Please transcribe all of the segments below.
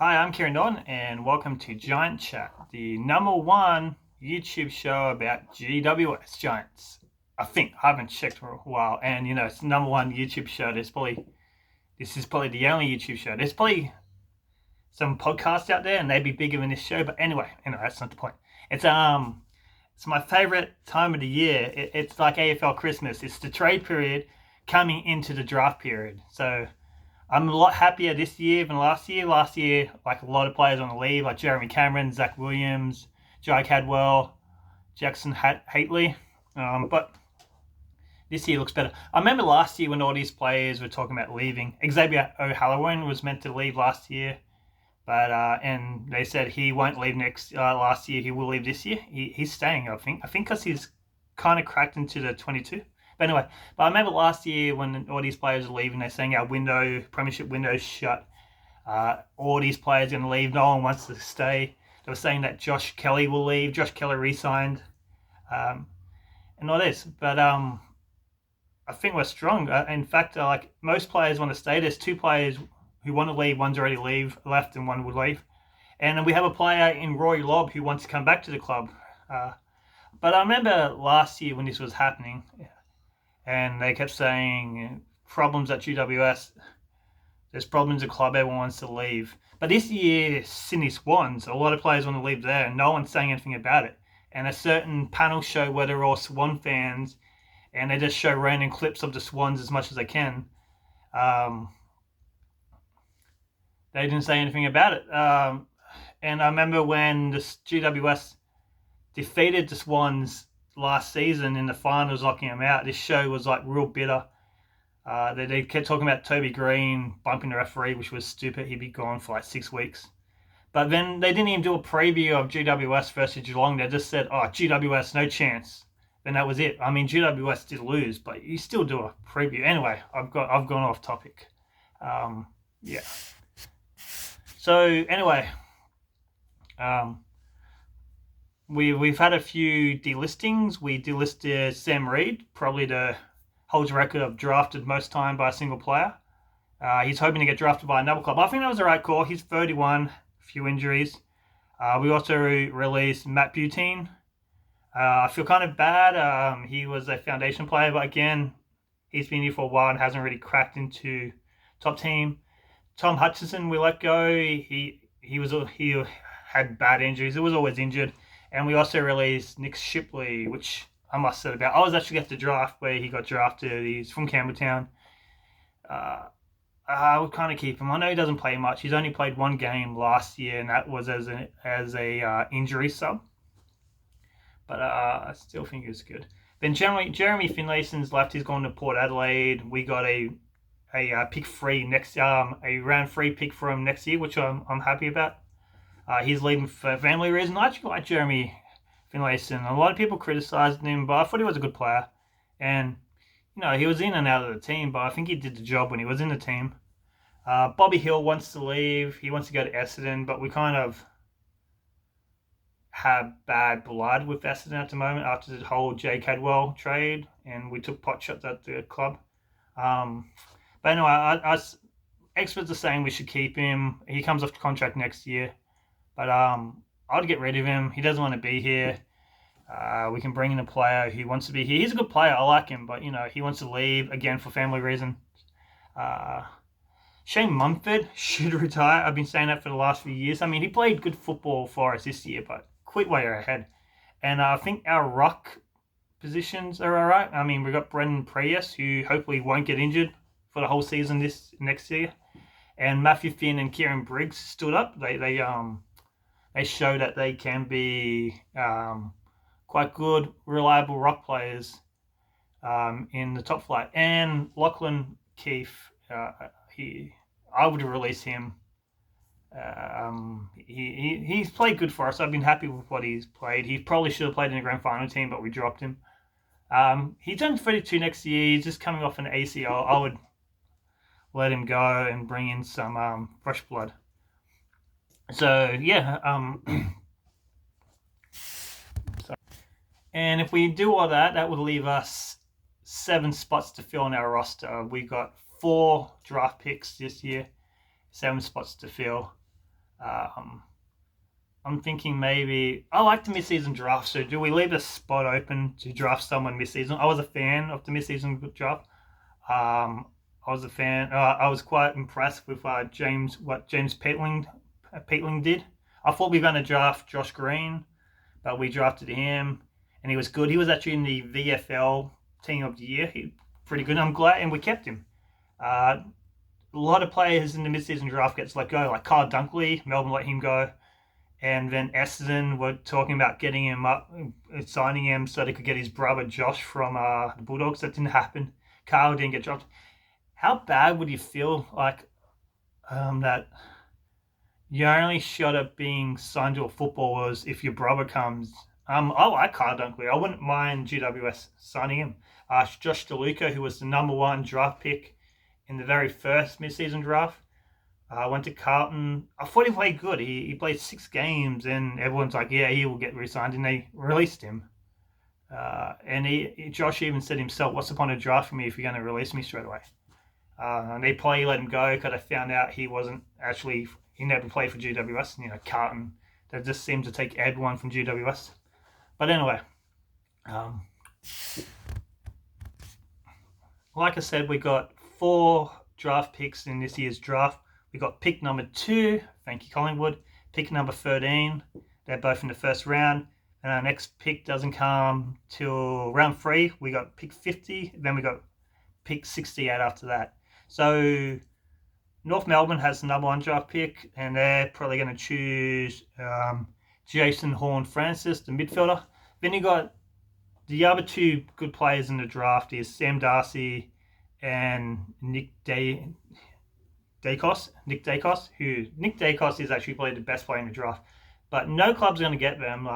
Hi, I'm Kieran Don, and welcome to Giant Chat, the number one YouTube show about GWS Giants. I think I haven't checked for a while, and it's the number one YouTube show. This is probably the only YouTube show. There's probably some podcasts out there, and they'd be bigger than this show. But anyway, that's not the point. It's my favorite time of the year. It's like AFL Christmas. It's the trade period coming into the draft period. So I'm a lot happier this year than last year. Last year, like a lot of players on the leave, like Jeremy Cameron, Zach Williams, Jai Cadwell, Jackson Hately. But this year looks better. I remember last year when all these players were talking about leaving. Xavier O'Halloran was meant to leave last year, but and they said he won't leave last year. He will leave this year. He's staying, I think. I think because he's kind of cracked into the 22. But anyway, I remember last year when all these players were leaving, they're saying our premiership window's shut. All these players are going to leave. No one wants to stay. They were saying that Josh Kelly will leave. Josh Kelly re-signed. And all this. But I think we're strong. In fact, like most players want to stay. There's two players who want to leave. One's already left and one would leave. And then we have a player in Roy Lobb who wants to come back to the club. But I remember last year when this was happening, and they kept saying problems at GWS. There's problems at the club. Everyone wants to leave. But this year, Sydney Swans, a lot of players want to leave there, and no one's saying anything about it. And a certain panel show where they're all Swan fans, and they just show random clips of the Swans as much as they can. They didn't say anything about it. And I remember when the GWS defeated the Swans last season in the finals, locking them out. This show was like real bitter. They kept talking about Toby Green bumping the referee, which was stupid. He'd be gone for like 6 weeks. But then they didn't even do a preview of GWS versus Geelong. They just said, GWS, no chance. Then that was it. I mean, GWS did lose, but you still do a preview. Anyway, I've gone off topic. Yeah. So anyway, we've had a few delistings. We delisted Sam Reid, probably holds the record of drafted most time by a single player. He's hoping to get drafted by another club. I think that was the right call. He's 31, a few injuries. We also released Matt Butine. I feel kind of bad. He was a foundation player, but again, he's been here for a while and hasn't really cracked into top team. Tom Hutchinson, we let go. He had bad injuries. He was always injured. And we also released Nick Shipley, which I must say about. I was actually at the draft where he got drafted. He's from Campbelltown. I would kind of keep him. I know he doesn't play much. He's only played one game last year, and that was as a injury sub. But I still think it's good. Then Jeremy Finlayson's left. He's gone to Port Adelaide. We got a pick free next a round free pick for him next year, which I'm happy about. He's leaving for family reasons. I actually like Jeremy Finlayson. A lot of people criticised him, but I thought he was a good player. And, he was in and out of the team, but I think he did the job when he was in the team. Bobby Hill wants to leave. He wants to go to Essendon, but we kind of have bad blood with Essendon at the moment after the whole Jay Cadwell trade, and we took pot shots at the club. But anyway, experts are saying we should keep him. He comes off the contract next year. But I'd get rid of him. He doesn't want to be here. We can bring in a player who wants to be here. He's a good player. I like him. But, he wants to leave, again, for family reasons. Shane Mumford should retire. I've been saying that for the last few years. I mean, he played good football for us this year, but quit way ahead. And I think our ruck positions are all right. I mean, we've got Brendan Prius, who hopefully won't get injured for the whole season next year. And Matthew Finn and Kieran Briggs stood up. They show that they can be quite good, reliable rock players in the top flight. And Lachlan Keefe, I would release him. He's played good for us. I've been happy with what he's played. He probably should have played in the grand final team, but we dropped him. He turns 32 next year. He's just coming off an ACL. I would let him go and bring in some fresh blood. So, yeah. And if we do all that, that would leave us 7 spots to fill in our roster. We got 4 draft picks this year, 7 spots to fill. Um, I'm thinking maybe I like the mid-season draft. So do we leave a spot open to draft someone mid-season? I was a fan of the mid-season draft. I was a fan. I was quite impressed with what James Peatling did. I thought we were going to draft Josh Green, but we drafted him, and he was good. He was actually in the VFL Team of the Year. He pretty good. I'm glad, and we kept him. A lot of players in the mid-season draft gets let go, like Kyle Dunkley. Melbourne let him go. And then Essendon were talking about getting him up, signing him so they could get his brother Josh from the Bulldogs. That didn't happen. Carl didn't get dropped. How bad would you feel like that your only shot at being signed to a football was if your brother comes? I like Kyle Dunkley. I wouldn't mind GWS signing him. Josh DeLuca, who was the number 1 draft pick in the very first mid-season draft, went to Carlton. I thought he played good. He played 6 games, and everyone's like, yeah, he will get re-signed, and they released him. And Josh even said himself, what's the point of drafting me if you're going to release me straight away? And they let him go because I found out he never played for GWS. Carlton, they just seemed to take everyone from GWS. But anyway, like I said, we got 4 draft picks in this year's draft. We got pick number 2, thank you Collingwood, pick number 13, they're both in the first round, and our next pick doesn't come till round 3. We got pick 50, then we got pick 68 after that. So North Melbourne has the number 1 draft pick, and they're probably going to choose Jason Horne-Francis, the midfielder. Then you got the other 2 good players in the draft is Sam Darcy and Nick Daicos. Nick Daicos is actually probably the best player in the draft, but no club's going to get them.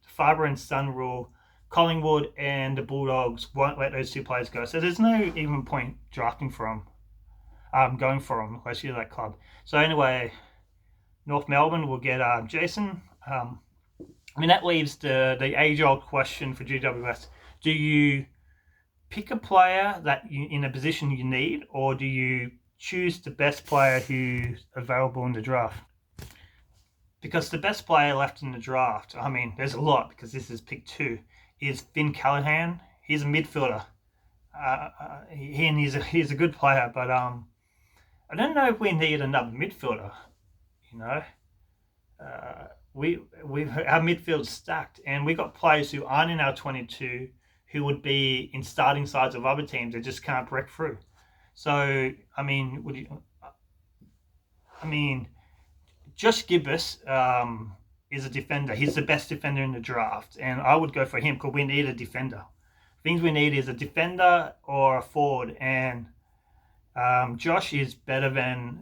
Father and son rule. Collingwood and the Bulldogs won't let those 2 players go, so there's no even point going for them unless you're that club. So anyway, North Melbourne will get Jason. That leaves the age-old question for GWS: do you pick a player that you in a position you need, or do you choose the best player who's available in the draft? Because the best player left in the draft, there's a lot because this is pick 2, is Finn Callaghan. He's a midfielder. He's a good player, but I don't know if we need another midfielder. Our midfield's stacked, and we got players who aren't in our 22 who would be in starting sides of other teams that just can't break through. So, Josh Gibbs is a defender. He's the best defender in the draft, and I would go for him because we need a defender. Things we need is a defender or a forward, and Josh is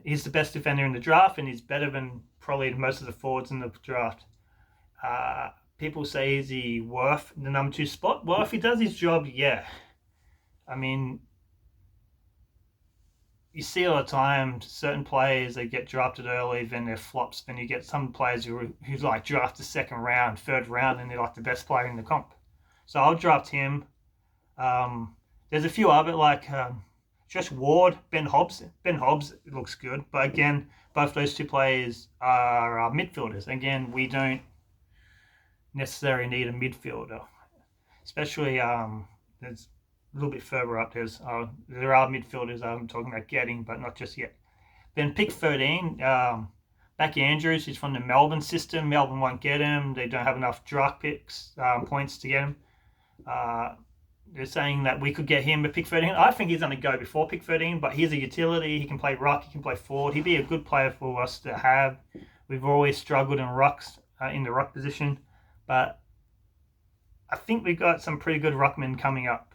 he's the best defender in the draft, and he's better than probably most of the forwards in the draft. People say, is he worth the number 2 spot? Well, if he does his job, yeah. You see all the time certain players that get drafted early, then they're flops. Then you get some players who like draft the 2nd round, 3rd round, and they're like the best player in the comp. So I'll draft him. There's a few other like Josh Ward, Ben Hobbs. Ben Hobbs looks good, but again, both those 2 players are midfielders. Again, we don't necessarily need a midfielder, especially there's a little bit further up. There are midfielders I'm talking about getting, but not just yet. Then pick 13, Becky Andrews. He's from the Melbourne system. Melbourne won't get him. They don't have enough draft picks points to get him. They're saying that we could get him at pick 13. I think he's going to go before pick 13, but he's a utility. He can play ruck. He can play forward. He'd be a good player for us to have. We've always struggled in rucks, in the ruck position, but I think we've got some pretty good ruckmen coming up.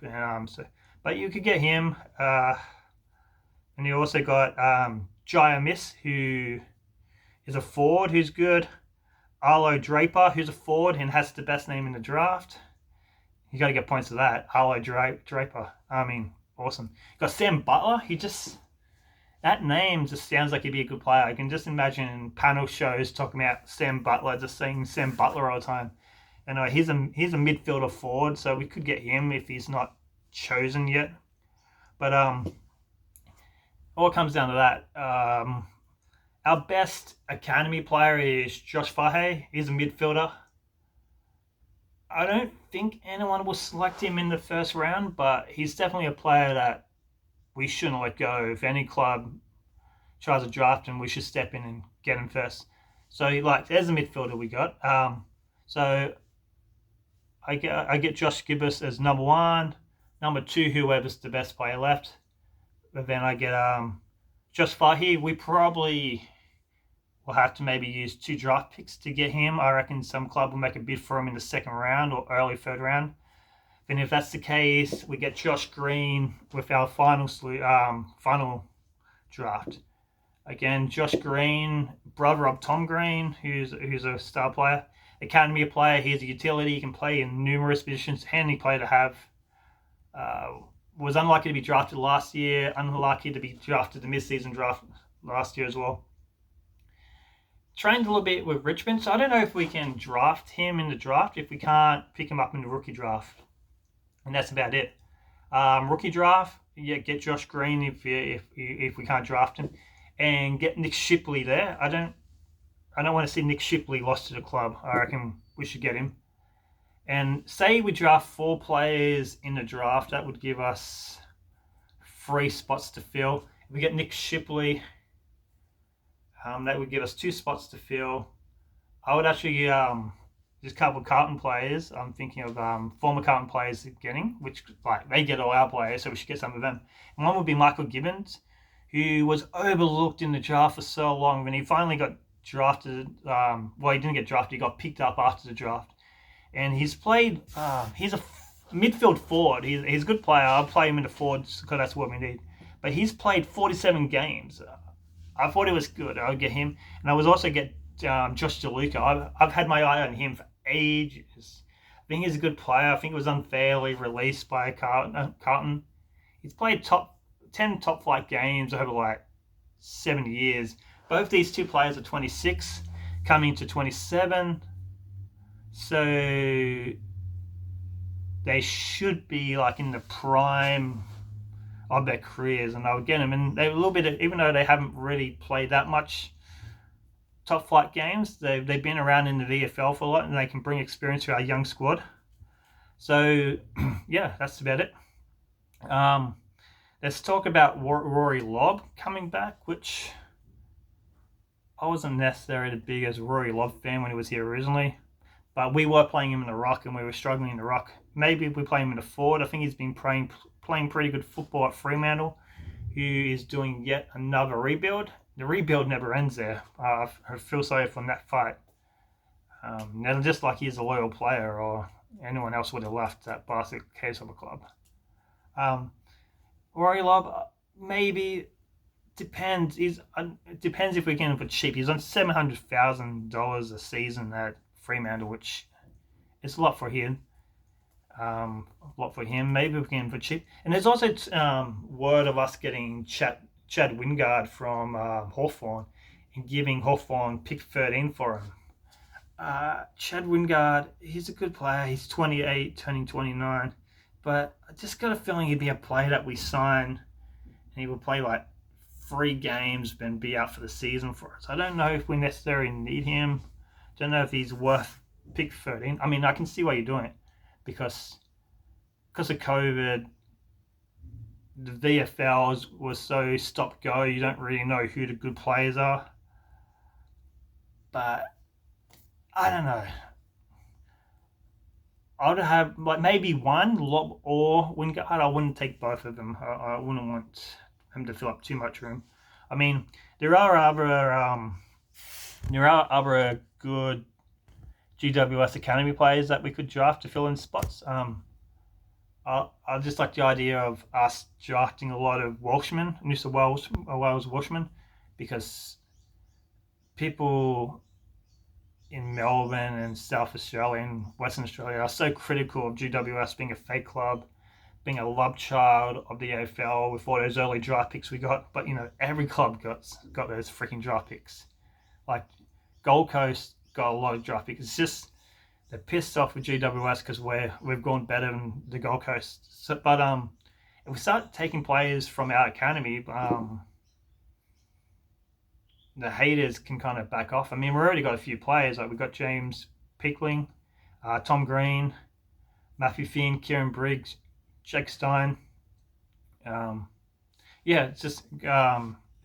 But you could get him. And you also got Jaya Miss, who is a forward who's good. Arlo Draper, who's a forward and has the best name in the draft. You got to get points for that. Arlo Draper. Awesome. You got Sam Butler. That name just sounds like he'd be a good player. I can just imagine panel shows talking about Sam Butler, just saying Sam Butler all the time. Anyway, he's a midfielder forward, so we could get him if he's not chosen yet. But all it comes down to that. Our best academy player is Josh Fahey. He's a midfielder. I don't think anyone will select him in the first round, but he's definitely a player that we shouldn't let go. If any club tries to draft him, we should step in and get him first. So, like, there's a midfielder we got. So I get Josh Gibbous as number one. Number two, whoever's the best player left. But then I get Josh Fahey. We probably will have to maybe use 2 draft picks to get him. I reckon some club will make a bid for him in the second round or early third round. Then if that's the case, we get Josh Green with our final draft. Again, Josh Green, brother of Tom Green, who's a star player, academy player. He's a utility. He can play in numerous positions. Handy player to have. Was unlucky to be drafted last year. Unlucky to be drafted the mid-season draft last year as well. Trained a little bit with Richmond, so I don't know if we can draft him in the draft. If we can't, pick him up in the rookie draft, and that's about it. Rookie draft, yeah, get Josh Green if we can't draft him, and get Nick Shipley there. I don't want to see Nick Shipley lost to the club. I reckon we should get him. And say we draft 4 players in the draft, that would give us 3 spots to fill. If we get Nick Shipley, that would give us 2 spots to fill. I would actually just a couple of Carlton players. I'm thinking of former Carlton players getting, which like they get all our players, so we should get some of them. And one would be Michael Gibbons, who was overlooked in the draft for so long. When he finally got drafted, well, he didn't get drafted. He got picked up after the draft, and he's played. He's a midfield forward. He's a good player. I'll play him in the forwards because that's what we need. But he's played 47 games. I thought it was good. I would get him, and I would also get Josh DeLuca. I've had my eye on him for ages. I think he's a good player. I think it was unfairly released by Carlton. He's played 10 top flight games over like 7 years. Both these 2 players are 26, coming to 27. So they should be like in the prime of their careers, and I would get them. And they're a little bit, even though they haven't really played that much top flight games, they've been around in the VFL for a lot, and they can bring experience to our young squad. So yeah, that's about it. Let's talk about Rory Lobb coming back, which I wasn't necessarily the biggest Rory Lobb fan when he was here originally, but we were playing him in the ruck, and we were struggling in the ruck. Maybe if we play him in the forward, I think he's been playing pretty good football at Fremantle, who is doing yet another rebuild. The rebuild never ends there. I feel sorry for that fight. Not just like he's a loyal player or anyone else would have left that bastard case of a club. Rory Lobb, maybe depends. It depends if we get him for cheap. He's on $700,000 a season at Fremantle, which is a lot for him. Maybe we can get him for cheap. And there's also word of us getting Chad Wingard from Hawthorn and giving Hawthorn pick 13 for him. Chad Wingard, he's a good player. He's 28, turning 29. But I just got a feeling he'd be a player that we sign, and he will play like 3 games and be out for the season for us. I don't know if we necessarily need him. Don't know if he's worth pick 13. I mean, I can see why you're doing it, because of COVID, the VFL was so stop-go, you don't really know who the good players are. But I don't know. I would have like maybe one, Lobb or Wingard. I wouldn't take both of them. I wouldn't want him to fill up too much room. I mean, there are other good GWS Academy players that we could draft to fill in spots. I just like the idea of us drafting a lot of Welshmen, New South Wales Welshmen, because people in Melbourne and South Australia and Western Australia are so critical of GWS being a fake club, being a love child of the AFL with all those early draft picks we got. But every club got those freaking draft picks. Like Gold Coast got a lot of draft picks. It's just they're pissed off with GWS because we've gone better than the Gold Coast. So, but if we start taking players from our academy, the haters can kind of back off. I mean, we've already got a few players. Like we've got James Pickling, Tom Green, Matthew Finn, Kieran Briggs, Jake Stein. It's just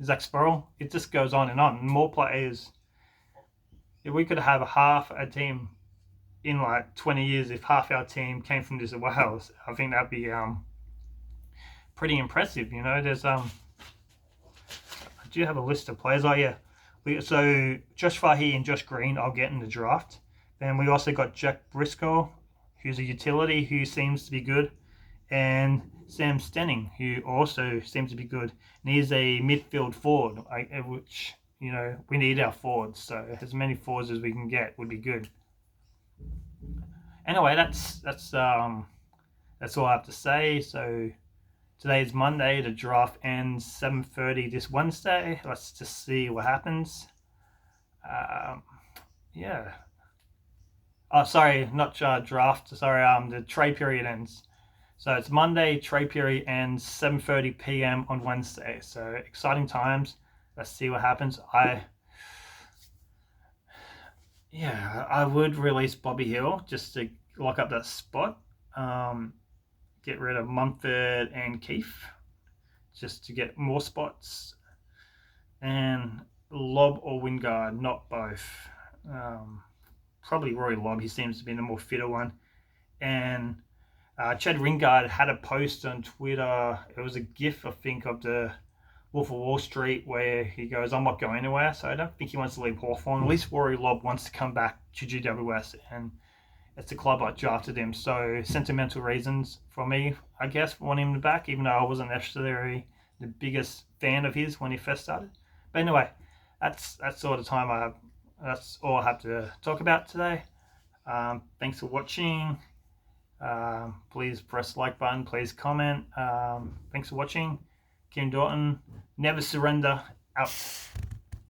Zach Sparrow. It just goes on and on. More players. If we could have half a team in like 20 years, if half our team came from New South Wales, I think that'd be pretty impressive. You know, there's I do have a list of players. Oh yeah, so Josh Fahey and Josh Green I'll get in the draft. Then we also got Jack Briscoe, who's a utility who seems to be good, and Sam Stenning, who also seems to be good. And he's a midfield forward, which, you know, we need our forwards. So as many forwards as we can get would be good. Anyway, that's all I have to say. So today's Monday. The draft ends 7:30 this Wednesday. Let's just see what happens. Yeah. Oh, sorry, not draft. Sorry, the trade period ends. So it's Monday. Trade period ends 7:30 p.m. on Wednesday. So exciting times. Let's see what happens. I would release Bobby Hill just to lock up that spot. Get rid of Mumford and Keefe just to get more spots. And Lobb or Wingard, not both. Probably Rory Lobb. He seems to be the more fitter one. And Chad Ringard had a post on Twitter. It was a GIF, I think, of the Wolf of Wall Street where he goes, "I'm not going anywhere." So I don't think he wants to leave Hawthorn. At least Rory Lobb wants to come back to GWS, and it's the club that drafted him. So sentimental reasons for me, I guess, for wanting him back, even though I wasn't necessarily the biggest fan of his when he first started. But anyway, that's all the time I have. That's all I have to talk about today. Thanks for watching. Please press the like button. Please comment. Thanks for watching. Kim Dorton, never surrender, out.